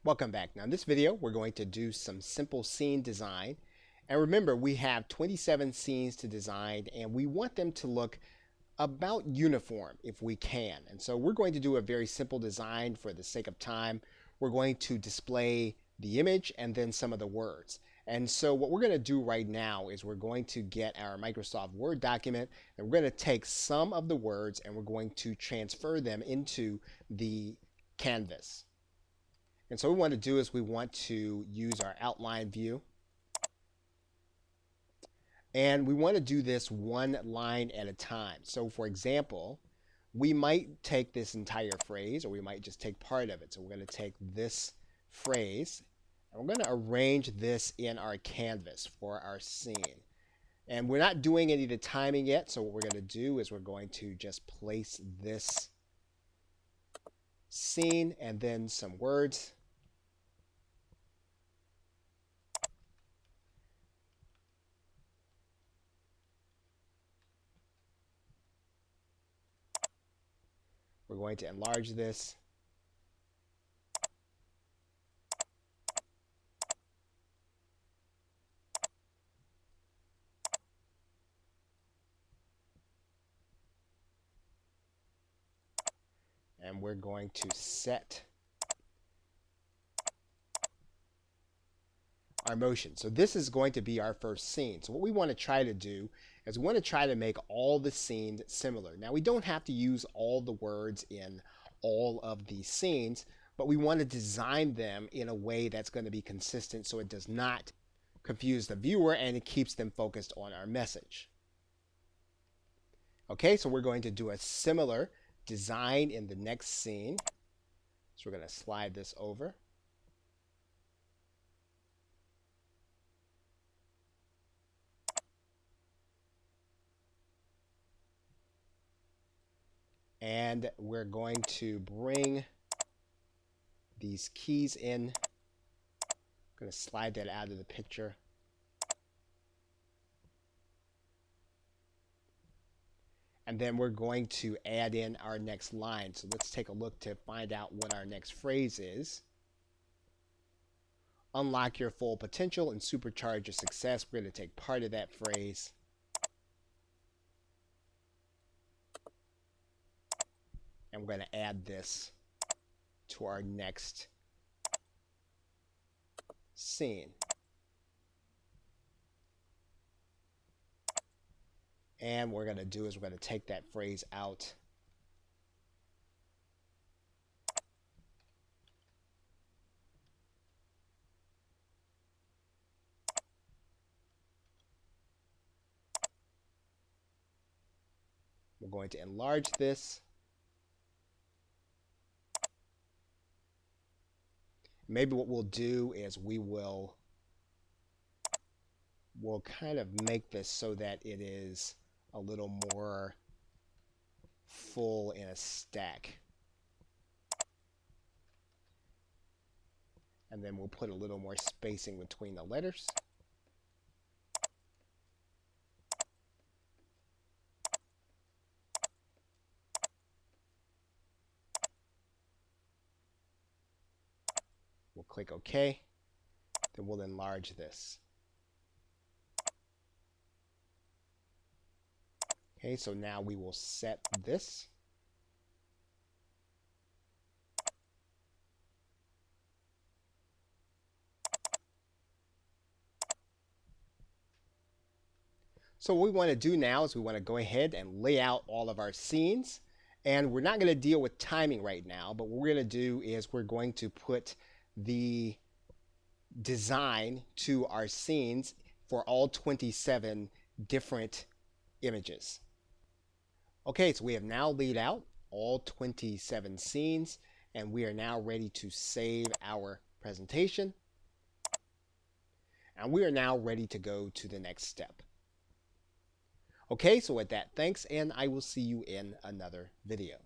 Welcome back. Now in this video we're going to do some simple scene design, and remember we have 27 scenes to design and we want them to look about uniform if we can. And so we're going to do a very simple design for the sake of time. We're going to display the image and then some of the words. And so what we're going to do right now is we're going to get our Microsoft Word document and we're going to take some of the words and we're going to transfer them into the canvas. And so what we want to do is we want to use our outline view. And we want to do this one line at a time. So for example, we might take this entire phrase or we might just take part of it. So we're going to take this phrase and we're going to arrange this in our canvas for our scene. And we're not doing any of the timing yet. So what we're going to do is we're going to just place this scene and then some words. We're going to enlarge this. And we're going to set our motion. So this is going to be our first scene. So what we want to try to do is we want to try to make all the scenes similar. Now we don't have to use all the words in all of these scenes, but we want to design them in a way that's going to be consistent so it does not confuse the viewer and it keeps them focused on our message. Okay, so we're going to do a similar design in the next scene. So we're going to slide this over. And we're going to bring these keys in. I'm going to slide that out of the picture. And then we're going to add in our next line. So let's take a look to find out what our next phrase is. Unlock your full potential and supercharge your success. We're going to take part of that phrase. And we're going to add this to our next scene. And what we're going to do is we're going to take that phrase out. We're going to enlarge this. Maybe what we'll do is we'll kind of make this so that it is a little more full in a stack. And then we'll put a little more spacing between the letters. We'll click OK. Then we'll enlarge this. Okay, so now we will set this. So what we want to do now is we want to go ahead and lay out all of our scenes. And we're not going to deal with timing right now, but what we're going to do is we're going to put the design to our scenes for all 27 different images. Okay, so we have now laid out all 27 scenes and we are now ready to save our presentation. And we are now ready to go to the next step. Okay, so with that, thanks, and I will see you in another video.